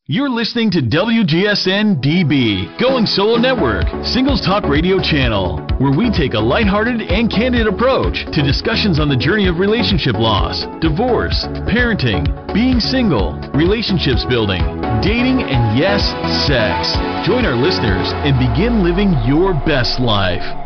You're listening to WGSN-DB, Going Solo Network, Singles Talk Radio Channel, where we take a lighthearted and candid approach to discussions on the journey of relationship loss, divorce, parenting, being single, relationships building, dating, and yes, sex. Join our listeners and begin living your best life.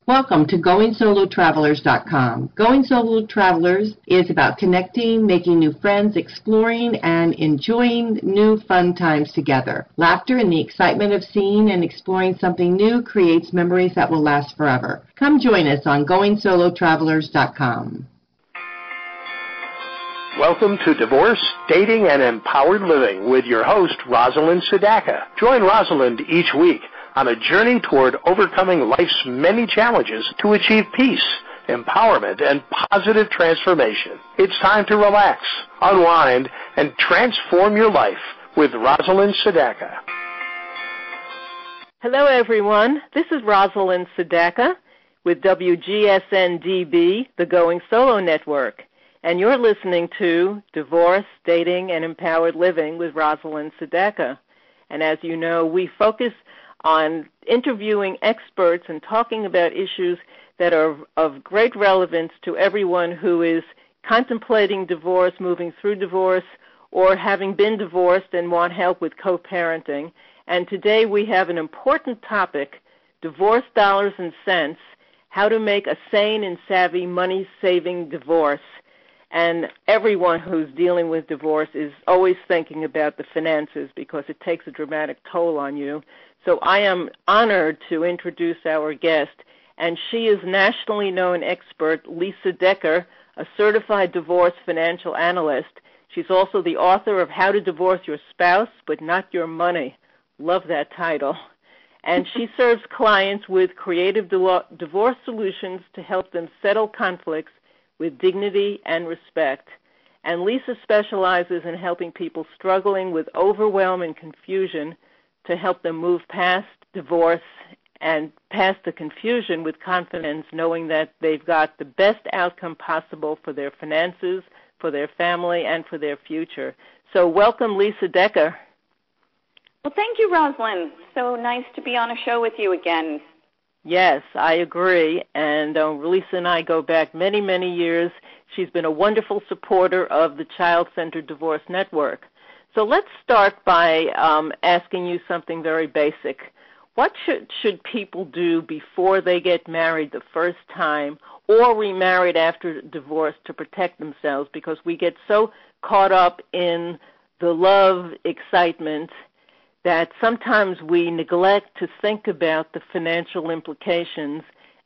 Welcome to GoingSoloTravelers.com. Going Solo Travelers is about connecting, making new friends, exploring, and enjoying new fun times together. Laughter and the excitement of seeing and exploring something new creates memories that will last forever. Come join us on GoingSoloTravelers.com. Welcome to Divorce, Dating, and Empowered Living with your host, Rosalind Sedaka. Join Rosalind each week on a journey toward overcoming life's many challenges to achieve peace, empowerment, and positive transformation. It's time to relax, unwind, and transform your life with Rosalind Sedaka. Hello, everyone. This is Rosalind Sedaka with WGSN-DB, the Going Solo Network, and you're listening to Divorce, Dating, and Empowered Living with Rosalind Sedaka. And as you know, we focus on interviewing experts and talking about issues that are of great relevance to everyone who is contemplating divorce, moving through divorce, or having been divorced and want help with co-parenting. And today we have an important topic, divorce dollars and cents, how to make a sane and savvy money-saving divorce. And everyone who's dealing with divorce is always thinking about the finances because it takes a dramatic toll on you. So I am honored to introduce our guest, and she is nationally known expert LIza Decker, a certified divorce financial analyst. She's also the author of How to Divorce Your Spouse But Not Your Money. Love that title. And she serves clients with creative divorce solutions to help them settle conflicts with dignity and respect. And LIza specializes in helping people struggling with overwhelm and confusion to help them move past divorce and past the confusion with confidence, knowing that they've got the best outcome possible for their finances, for their family, and for their future. So welcome, LIza Decker. Well, thank you, Rosalind. So nice to be on a show with you again. Yes, I agree. And LIza and I go back many, many years. She's been a wonderful supporter of the Child-Centered Divorce Network. So let's start by asking you something very basic. What should people do before they get married the first time or remarried after divorce to protect themselves? Because we get so caught up in the love excitement that sometimes we neglect to think about the financial implications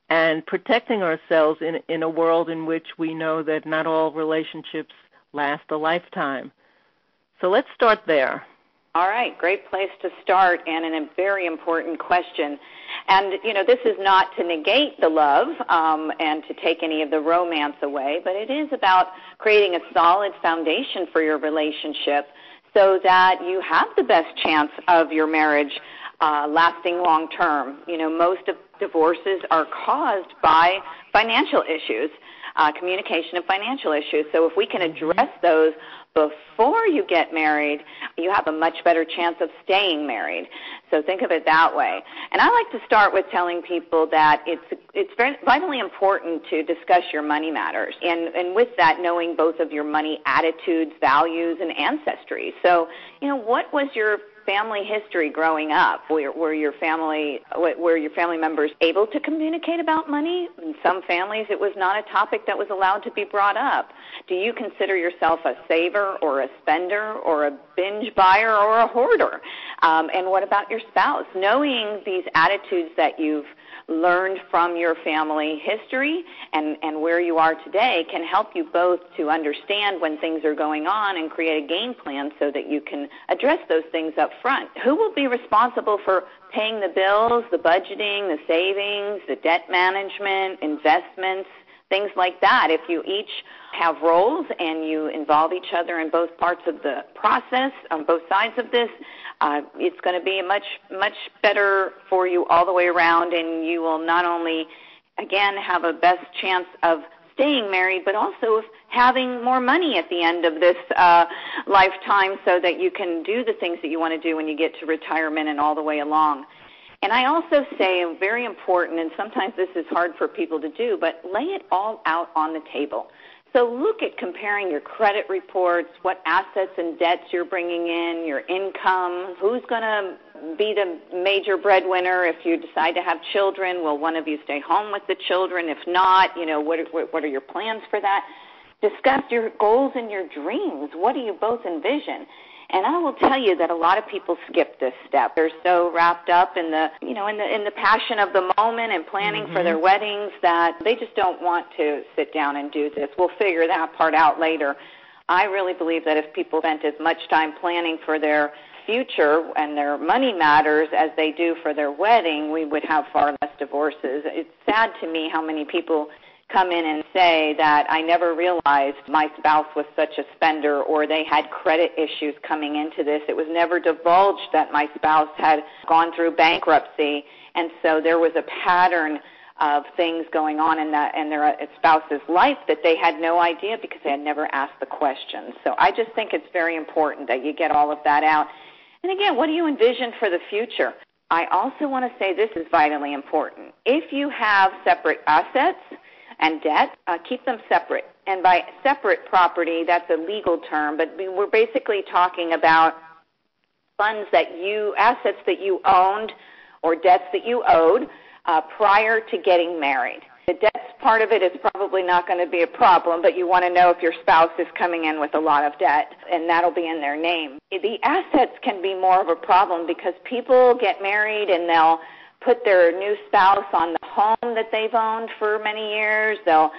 and protecting ourselves in a world in which we know that not all relationships last a lifetime. So let's start there. All right, great place to start and a very important question. And, you know, this is not to negate the love and to take any of the romance away, but it is about creating a solid foundation for your relationship so that you have the best chance of your marriage lasting long term. You know, most of divorces are caused by financial issues, communication and financial issues. So if we can address those before you get married, you have a much better chance of staying married. So think of it that way. And I like to start with telling people that it's very vitally important to discuss your money matters. And with that, knowing both of your money attitudes, values, and ancestry. So, you know, what was your family history growing up? Were your family members able to communicate about money? In some families, it was not a topic that was allowed to be brought up. Do you consider yourself a saver or a spender or a binge buyer or a hoarder? And what about your spouse? Knowing these attitudes that you've learned from your family history and where you are today can help you both to understand when things are going on and create a game plan so that you can address those things up front. Who will be responsible for paying the bills, the budgeting, the savings, the debt management, investments, things like that? If you each have roles and you involve each other in both parts of the process, on both sides of this, it's going to be much better for you all the way around, and you will not only, again, have a best chance of staying married, but also of having more money at the end of this lifetime so that you can do the things that you want to do when you get to retirement and all the way along. And I also say, very important, and sometimes this is hard for people to do, but lay it all out on the table. So look at comparing your credit reports, what assets and debts you're bringing in, your income, who's going to be the major breadwinner if you decide to have children. Will one of you stay home with the children? If not, what are your plans for that? Discuss your goals and your dreams. What do you both envision? And I will tell you that a lot of people skip this step. They're so wrapped up in the passion of the moment and planning for their weddings that they just don't want to sit down and do this. We'll figure that part out later. I really believe that if people spent as much time planning for their future and their money matters as they do for their wedding, we would have far less divorces. It's sad to me how many people come in and say that I never realized my spouse was such a spender, or they had credit issues coming into this. It was never divulged that my spouse had gone through bankruptcy, and so there was a pattern of things going on in their spouse's life that they had no idea because they had never asked the questions. So I just think it's very important that you get all of that out. And again, what do you envision for the future? I also want to say this is vitally important. If you have separate assets and debt, keep them separate. And by separate property, that's a legal term, but we're basically talking about funds assets that you owned or debts that you owed prior to getting married. The debts part of it is probably not going to be a problem, but you want to know if your spouse is coming in with a lot of debt, and that'll be in their name. The assets can be more of a problem because people get married and they'll put their new spouse on the home that they've owned for many years. They'll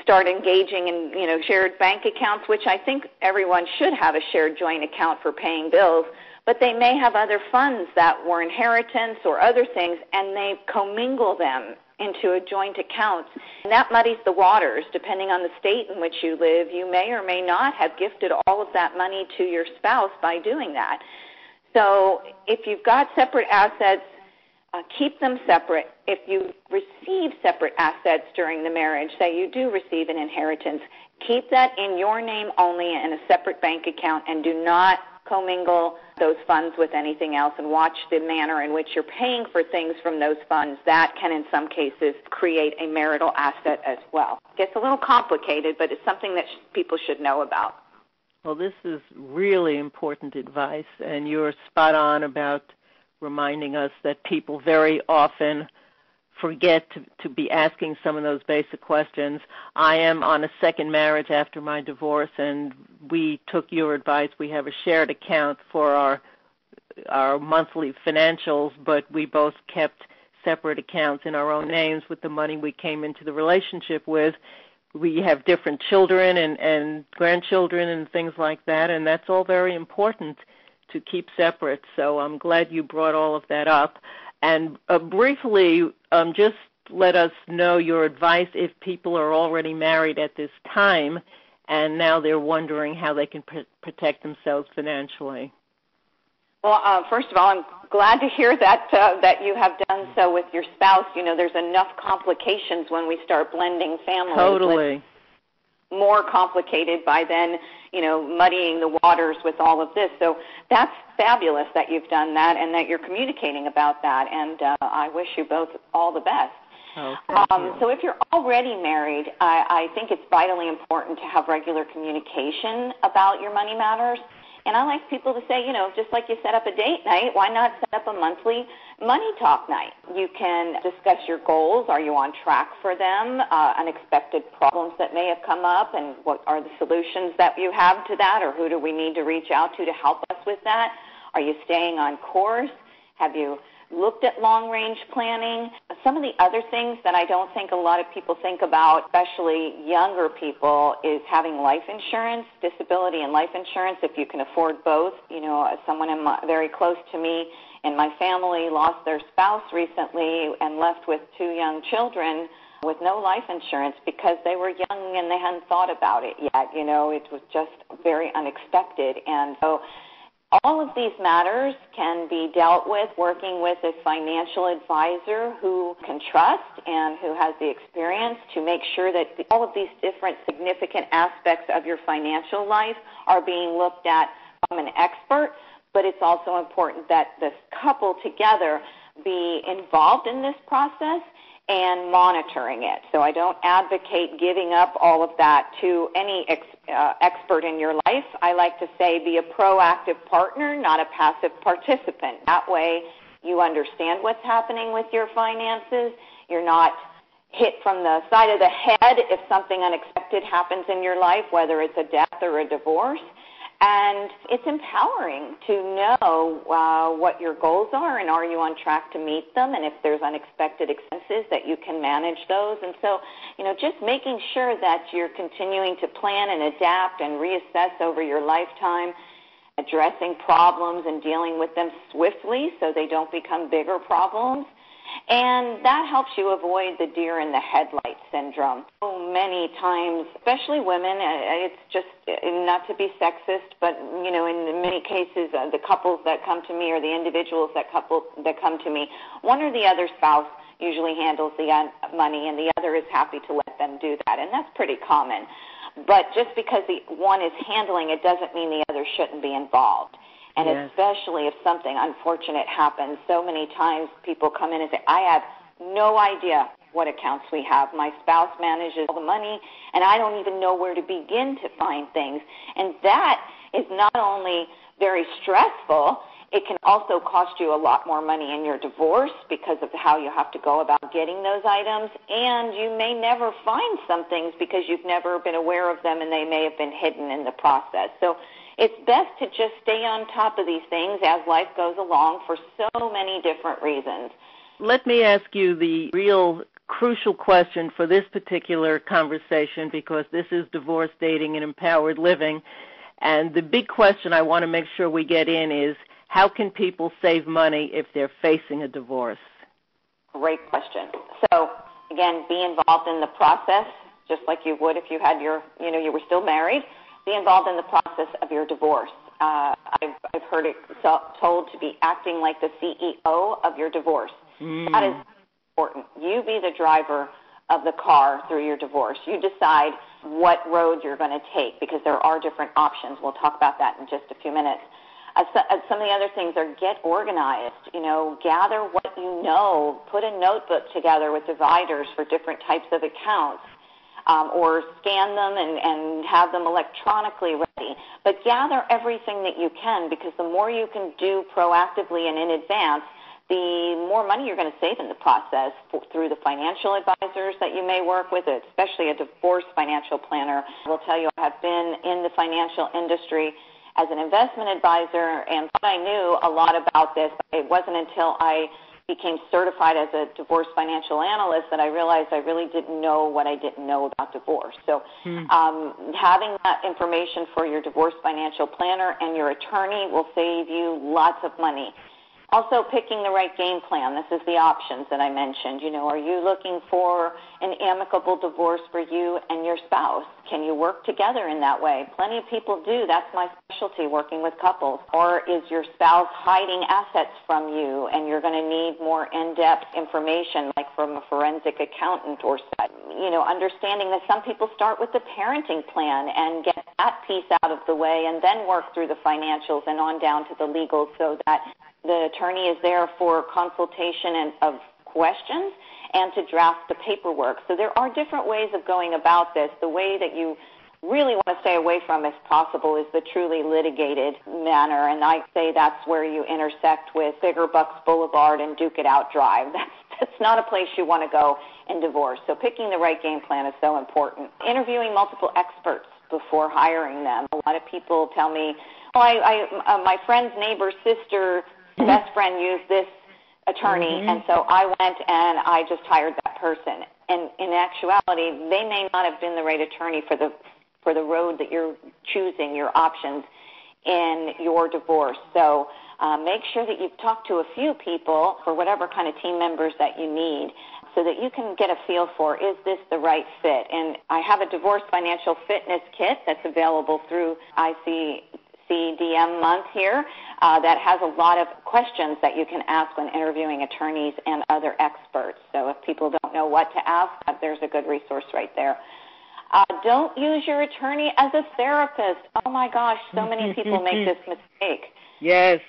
start engaging in shared bank accounts, which I think everyone should have a shared joint account for paying bills. But they may have other funds that were inheritance or other things, and they commingle them into a joint account. And that muddies the waters. Depending on the state in which you live, you may or may not have gifted all of that money to your spouse by doing that. So if you've got separate assets, keep them separate. If you receive separate assets during the marriage, say you do receive an inheritance, keep that in your name only in a separate bank account, and do not commingle those funds with anything else, and watch the manner in which you're paying for things from those funds. That can, in some cases, create a marital asset as well. It gets a little complicated, but it's something that people should know about. Well, this is really important advice, and you're spot on about reminding us that people very often forget to be asking some of those basic questions. I am on a second marriage after my divorce, and we took your advice. We have a shared account for our monthly financials, but we both kept separate accounts in our own names with the money we came into the relationship with. We have different children and grandchildren and things like that, and that's all very important to keep separate. So I'm glad you brought all of that up. And briefly, just let us know your advice if people are already married at this time and now they're wondering how they can protect themselves financially. Well, first of all, I'm glad to hear that you have done so with your spouse. There's enough complications when we start blending families. Totally. More complicated by then, muddying the waters with all of this. So that's fabulous that you've done that and that you're communicating about that. And I wish you both all the best. Oh, thank you. So if you're already married, I think it's vitally important to have regular communication about your money matters. And I like people to say, just like you set up a date night, why not set up a monthly money talk night? You can discuss your goals. Are you on track for them? Unexpected problems that may have come up, and what are the solutions that you have to that, or who do we need to reach out to help us with that? Are you staying on course? Have you looked at long-range planning? Some of the other things that I don't think a lot of people think about, especially younger people, is having life insurance, disability and life insurance, if you can afford both. Someone very close to me in my family lost their spouse recently and left with 2 young children with no life insurance because they were young and they hadn't thought about it yet. It was just very unexpected. And so All of these matters can be dealt with working with a financial advisor who can trust and who has the experience to make sure that all of these different significant aspects of your financial life are being looked at from an expert. But it's also important that the couple together be involved in this process and monitoring it. So I don't advocate giving up all of that to any expert in your life. I like to say be a proactive partner, not a passive participant. That way you understand what's happening with your finances. You're not hit from the side of the head if something unexpected happens in your life, whether it's a death or a divorce. And it's empowering to know what your goals are and are you on track to meet them, and if there's unexpected expenses that you can manage those. And so, just making sure that you're continuing to plan and adapt and reassess over your lifetime, addressing problems and dealing with them swiftly so they don't become bigger problems. And that helps you avoid the deer in the headlights syndrome. So many times, especially women, it's just not to be sexist, but, in many cases, the couples that come to me or the individuals that come to me, one or the other spouse usually handles the money and the other is happy to let them do that. And that's pretty common. But just because the one is handling it doesn't mean the other shouldn't be involved. And yes, especially if something unfortunate happens, so many times people come in and say, I have no idea what accounts we have. My spouse manages all the money, and I don't even know where to begin to find things. And that is not only very stressful, it can also cost you a lot more money in your divorce because of how you have to go about getting those items. And you may never find some things because you've never been aware of them and they may have been hidden in the process. So it's best to just stay on top of these things as life goes along for so many different reasons. Let me ask you the real crucial question for this particular conversation, because this is divorce, dating, and empowered living. And the big question I want to make sure we get in is, how can people save money if they're facing a divorce? Great question. So, again, be involved in the process, just like you would if you had you were still married. Be involved in the process of your divorce. I've heard it told to be acting like the CEO of your divorce. That is important. You be the driver of the car through your divorce. You decide what road you're going to take because there are different options. We'll talk about that in just a few minutes. Some of the other things are get organized. Gather what you know. Put a notebook together with dividers for different types of accounts. Or scan them and have them electronically ready. But gather everything that you can, because the more you can do proactively and in advance, the more money you're going to save in the process through the financial advisors that you may work with, especially a divorce financial planner. I will tell you, I have been in the financial industry as an investment advisor, and I knew a lot about this. It wasn't until I became certified as a divorce financial analyst that I realized I really didn't know what I didn't know about divorce. So having that information for your divorce financial planner and your attorney will save you lots of money. Also, picking the right game plan. This is the options that I mentioned. Are you looking for an amicable divorce for you and your spouse? Can you work together in that way? Plenty of people do. That's my specialty, working with couples. Or is your spouse hiding assets from you and you're going to need more in-depth information, like from a forensic accountant or understanding that some people start with the parenting plan and get that piece out of the way and then work through the financials and on down to the legal, so that the attorney is there for consultation of questions and to draft the paperwork. So there are different ways of going about this. The way that you really want to stay away from, if possible, is the truly litigated manner. And I say that's where you intersect with Bigger Bucks Boulevard and Duke It Out Drive. That's not a place you want to go in divorce. So picking the right game plan is so important. Interviewing multiple experts before hiring them. A lot of people tell me, my friend's neighbor's sister best friend used this attorney, and so I went and I just hired that person. And in actuality, they may not have been the right attorney for the road that you're choosing, your options in your divorce. So make sure that you've talked to a few people for whatever kind of team members that you need, so that you can get a feel for, is this the right fit? And I have a divorce financial fitness kit that's available through CDM month here that has a lot of questions that you can ask when interviewing attorneys and other experts. So if people don't know what to ask, there's a good resource right there. Don't use your attorney as a therapist. Oh, my gosh, so many people make this mistake. Yes.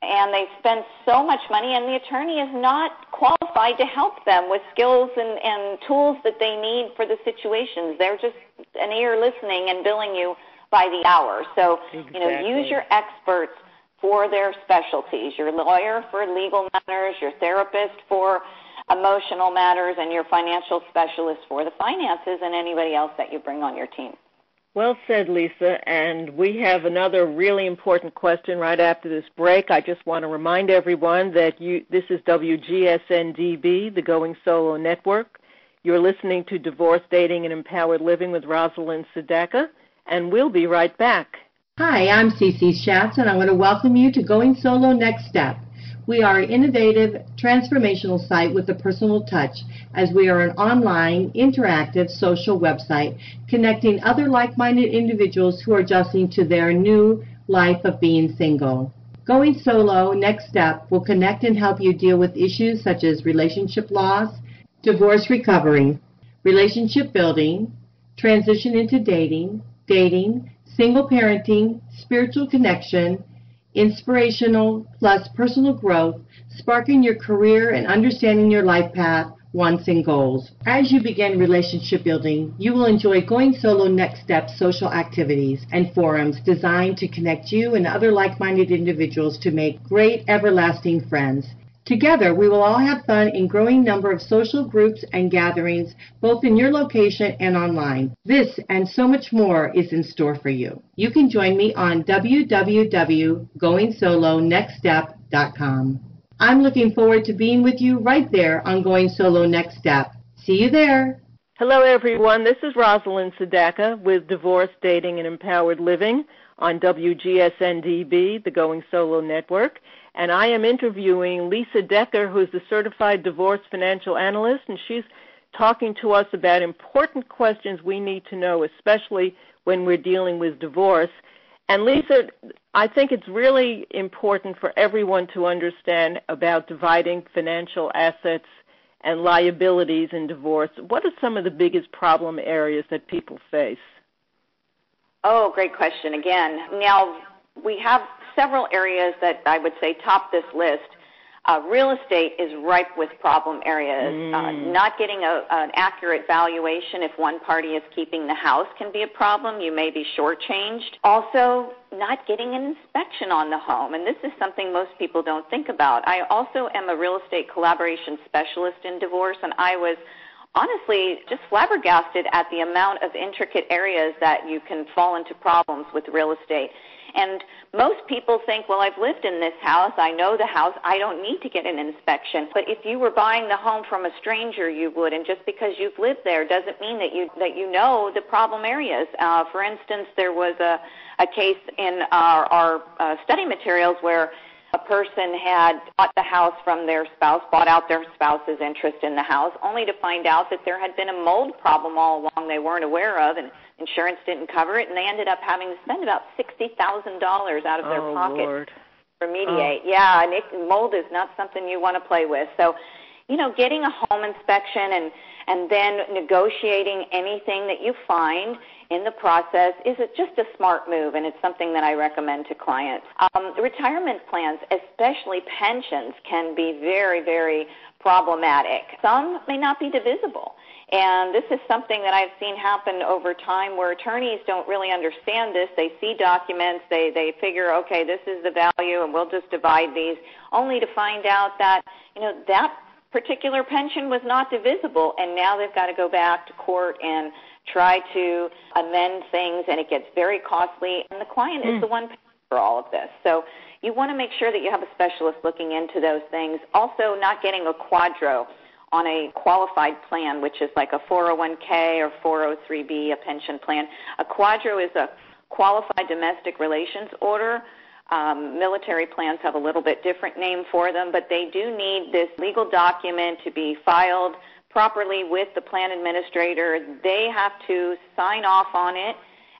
And they spend so much money, and the attorney is not qualified to help them with skills and tools that they need for the situations. They're just an ear listening and billing you by the hour. So, use your experts for their specialties, your lawyer for legal matters, your therapist for emotional matters, and your financial specialist for the finances, and anybody else that you bring on your team. Well said, Lisa, and we have another really important question right after this break. I just want to remind everyone that this is WGSN-DB, the Going Solo Network. You're listening to Divorce, Dating, and Empowered Living with Rosalind Sedaka, and we'll be right back. Hi, I'm Cece Schatz, and I want to welcome you to Going Solo Next Step. We are an innovative, transformational site with a personal touch, as we are an online, interactive, social website connecting other like-minded individuals who are adjusting to their new life of being single. Going Solo Next Step will connect and help you deal with issues such as relationship loss, divorce recovery, relationship building, transition into dating, single parenting, spiritual connection, inspirational plus personal growth, sparking your career and understanding your life path, wants, and goals. As you begin relationship building, you will enjoy Going Solo Next Step social activities and forums designed to connect you and other like-minded individuals to make great, everlasting friends. Together, we will all have fun in growing number of social groups and gatherings, both in your location and online. This and so much more is in store for you. You can join me on www.goingsolonextstep.com. I'm looking forward to being with you right there on Going Solo Next Step. See you there. Hello, everyone. This is Rosalind Sedaka with Divorce, Dating, and Empowered Living on WGSN-DB, the Going Solo Network. And I am interviewing Lisa Decker, who's the Certified Divorce Financial Analyst, and she's talking to us about important questions we need to know, especially when we're dealing with divorce. And Lisa, I think it's really important for everyone to understand about dividing financial assets and liabilities in divorce. What are some of the biggest problem areas that people face? Oh, great question again. Now, we have several areas that I would say top this list. Real estate is ripe with problem areas. Not getting an accurate valuation if one party is keeping the house can be a problem. You may be shortchanged. Also, not getting an inspection on the home, and this is something most people don't think about. I also am a real estate collaboration specialist in divorce, and I was honestly just flabbergasted at the amount of intricate areas that you can fall into problems with real estate. And most people think, well, I've lived in this house, I know the house, I don't need to get an inspection. But if you were buying the home from a stranger, you would. And just because you've lived there doesn't mean that you know the problem areas. For instance, there was a case in our study materials where a person had bought the house from their spouse, bought out their spouse's interest in the house, only to find out that there had been a mold problem all along they weren't aware of, and insurance didn't cover it, and they ended up having to spend about $60,000 out of their pocket Lord. to remediate. Yeah, and mold is not something you want to play with. So, getting a home inspection and then negotiating anything that you find in the process is just a smart move, and it's something that I recommend to clients. Retirement plans, especially pensions, can be very, very problematic. Some may not be divisible. And this is something that I've seen happen over time where attorneys don't really understand this. They see documents, they figure, okay, this is the value, and we'll just divide these, only to find out that, that particular pension was not divisible, and now they've got to go back to court and try to amend things, and it gets very costly, and the client is the one paying for all of this. So you want to make sure that you have a specialist looking into those things. Also, not getting a quadro on a qualified plan, which is like a 401k or 403b, a pension plan. A quadro is a qualified domestic relations order. Military plans have a little bit different name for them, but they do need this legal document to be filed properly with the plan administrator. They have to sign off on it,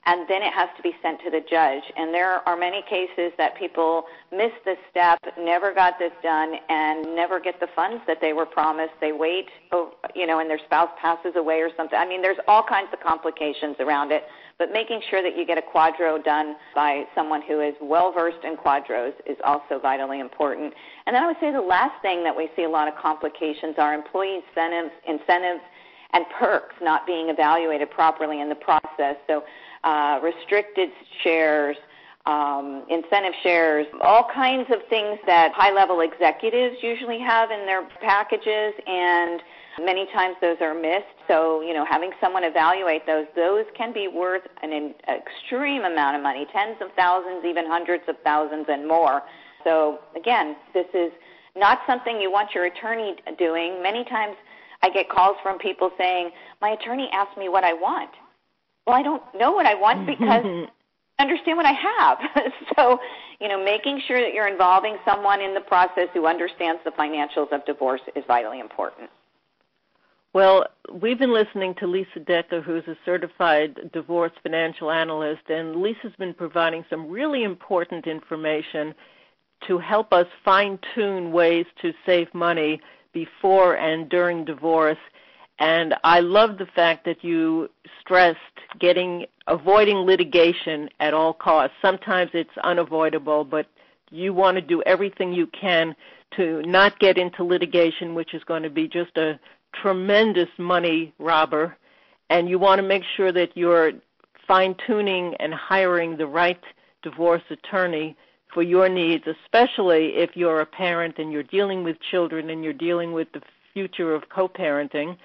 and then it has to be sent to the judge. And there are many cases that people miss this step, never got this done, and never get the funds that they were promised. They wait, and their spouse passes away or something. I mean, there's all kinds of complications around it, but making sure that you get a quadro done by someone who is well-versed in quadros is also vitally important. And then I would say the last thing that we see a lot of complications are employee incentives and perks not being evaluated properly in the process. So restricted shares, incentive shares, all kinds of things that high-level executives usually have in their packages, and many times those are missed. So, having someone evaluate those can be worth an extreme amount of money, tens of thousands, even hundreds of thousands and more. So, again, this is not something you want your attorney doing. Many times I get calls from people saying, my attorney asked me what I want. Well, I don't know what I want because I understand what I have. So, making sure that you're involving someone in the process who understands the financials of divorce is vitally important. Well, we've been listening to LIza Decker, who's a certified divorce financial analyst, and Lisa's been providing some really important information to help us fine-tune ways to save money before and during divorce. And I love the fact that you stressed avoiding litigation at all costs. Sometimes it's unavoidable, but you want to do everything you can to not get into litigation, which is going to be just a tremendous money robber. And you want to make sure that you're fine-tuning and hiring the right divorce attorney for your needs, especially if you're a parent and you're dealing with children and you're dealing with the future of co-parenting.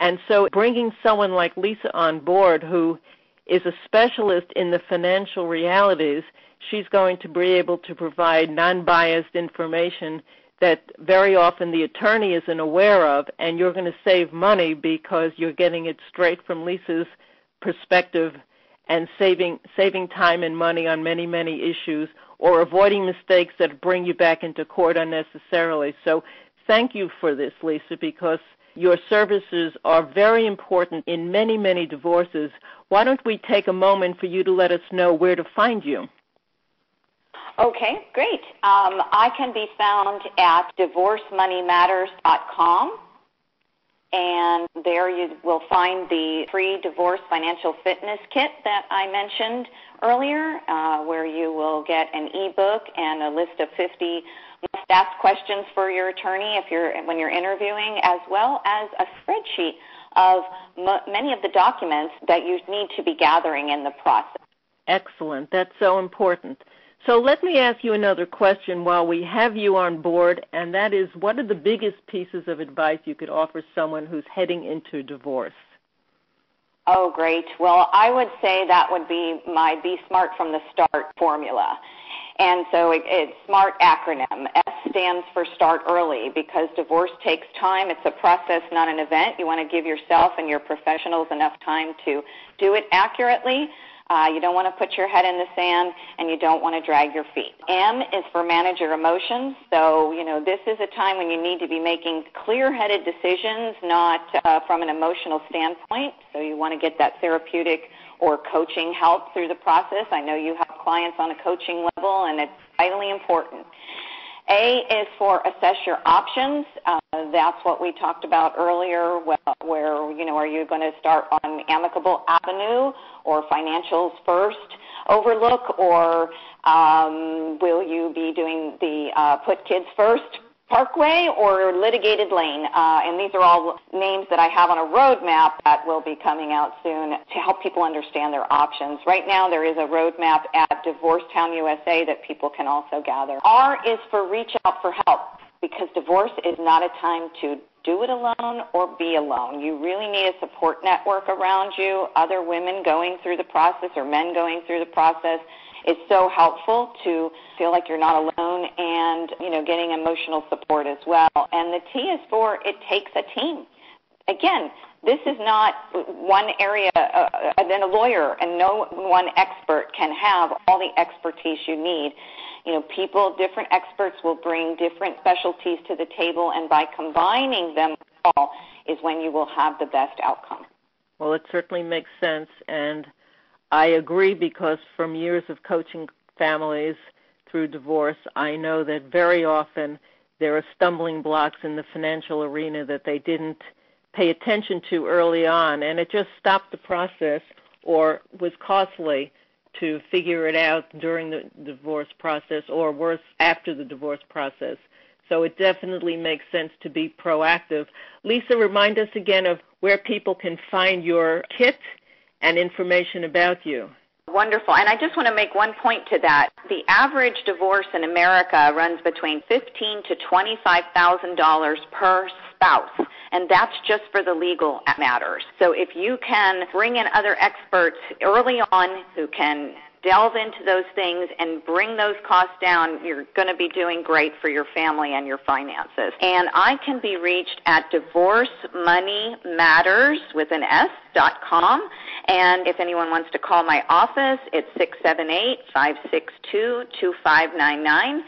And so bringing someone like Liza on board, who is a specialist in the financial realities, she's going to be able to provide non-biased information that very often the attorney isn't aware of, and you're going to save money because you're getting it straight from Lisa's perspective and saving time and money on many, many issues, or avoiding mistakes that bring you back into court unnecessarily. So thank you for this, Liza, because your services are very important in many, many divorces. Why don't we take a moment for you to let us know where to find you? Okay, great. I can be found at divorcemoneymatters.com, and there you will find the free divorce financial fitness kit that I mentioned earlier, where you will get an ebook and a list of 50 must-ask questions for your attorney when you're interviewing, as well as a spreadsheet of many of the documents that you need to be gathering in the process. Excellent. That's so important. So let me ask you another question while we have you on board, and that is, what are the biggest pieces of advice you could offer someone who's heading into divorce? Oh, great. Well, I would say that would be my Be Smart from the Start formula. And so it's SMART acronym. S stands for start early, because divorce takes time. It's a process, not an event. You want to give yourself and your professionals enough time to do it accurately. You don't want to put your head in the sand, and you don't want to drag your feet. M is for manage your emotions. So, this is a time when you need to be making clear-headed decisions, not from an emotional standpoint. So you want to get that therapeutic or coaching help through the process. I know you have clients on a coaching level, and it's vitally important. A is for assess your options. That's what we talked about earlier, where are you going to start on amicable avenue or financials first overlook, or will you be doing the put kids first parkway or litigated lane? And these are all names that I have on a roadmap that will be coming out soon to help people understand their options. Right now there is a roadmap at Divorce Town USA that people can also gather. R is for reach out for help, because divorce is not a time to do it alone or be alone. You really need a support network around you, other women going through the process or men going through the process. It's so helpful to feel like you're not alone, and, getting emotional support as well. And the T is for it takes a team. Again, this is not one area, then a lawyer and no one expert can have all the expertise you need. Different experts will bring different specialties to the table, and by combining them all is when you will have the best outcome. Well, it certainly makes sense, and I agree, because from years of coaching families through divorce, I know that very often there are stumbling blocks in the financial arena that they didn't pay attention to early on, and it just stopped the process or was costly to figure it out during the divorce process, or worse, after the divorce process. So it definitely makes sense to be proactive. LIza, remind us again of where people can find your kit and information about you. Wonderful. And I just want to make one point to that. The average divorce in America runs between $15,000 to $25,000 per spouse, and that's just for the legal matters. So if you can bring in other experts early on who can delve into those things and bring those costs down, you're going to be doing great for your family and your finances. And I can be reached at divorcemoneymatters.com. And if anyone wants to call my office, it's 678-562-2599.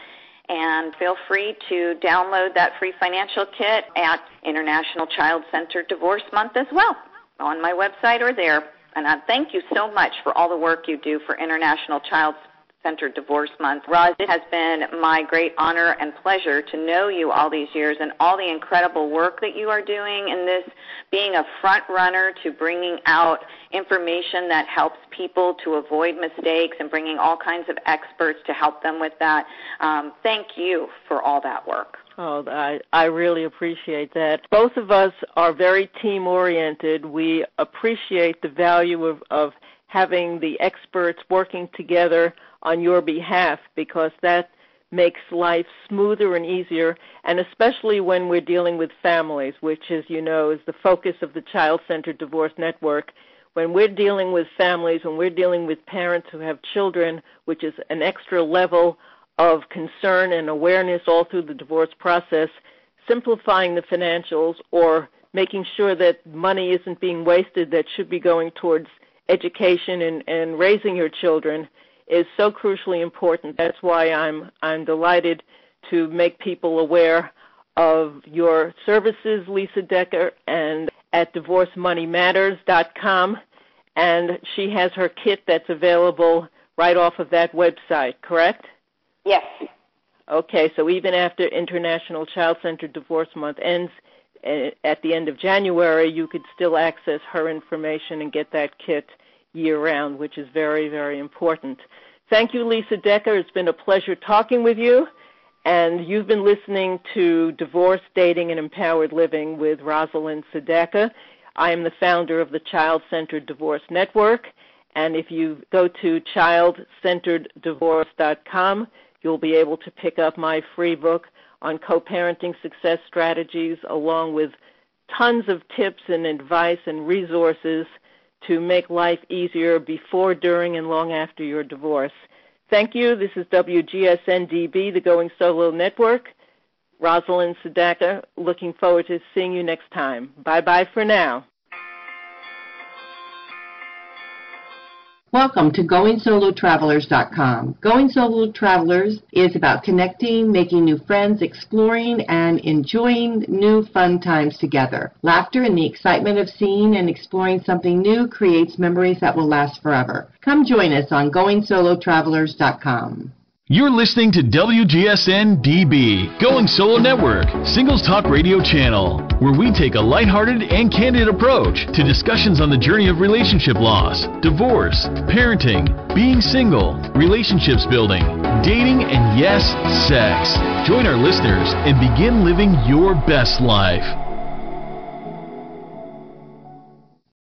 And feel free to download that free financial kit at International Child Centered Divorce Month as well, on my website or there. And I thank you so much for all the work you do for International Child Centered Divorce Month. Roz, it has been my great honor and pleasure to know you all these years and all the incredible work that you are doing in this, being a front runner to bringing out information that helps people to avoid mistakes and bringing all kinds of experts to help them with that. Thank you for all that work. Oh, I really appreciate that. Both of us are very team-oriented. We appreciate the value of having the experts working together on your behalf, because that makes life smoother and easier, and especially when we're dealing with families, which, as you know, is the focus of the Child-Centered Divorce Network. When we're dealing with families, when we're dealing with parents who have children, which is an extra level of concern and awareness all through the divorce process, simplifying the financials or making sure that money isn't being wasted that should be going towards education and raising your children is so crucially important. That's why I'm delighted to make people aware of your services, LIza Decker, and at divorcemoneymatters.com, and she has her kit that's available right off of that website, correct? Yes. Okay, so even after International Child-Centered Divorce Month ends at the end of January, you could still access her information and get that kit year-round, which is very, very important. Thank you, LIza Decker. It's been a pleasure talking with you, and you've been listening to Divorce, Dating, and Empowered Living with Rosalind Sedaka. I am the founder of the Child-Centered Divorce Network, and if you go to childcentereddivorce.com, you'll be able to pick up my free book on co-parenting success strategies, along with tons of tips and advice and resources to make life easier before, during, and long after your divorce. Thank you. This is WGSN-DB, the Going Solo Network. Rosalind Sedaka, looking forward to seeing you next time. Bye-bye for now. Welcome to GoingSoloTravelers.com. Going Solo Travelers is about connecting, making new friends, exploring, and enjoying new fun times together. Laughter and the excitement of seeing and exploring something new creates memories that will last forever. Come join us on GoingSoloTravelers.com. You're listening to WGSN-DB, Going Solo Network, Singles Talk Radio Channel, where we take a lighthearted and candid approach to discussions on the journey of relationship loss, divorce, parenting, being single, relationships building, dating, and yes, sex. Join our listeners and begin living your best life.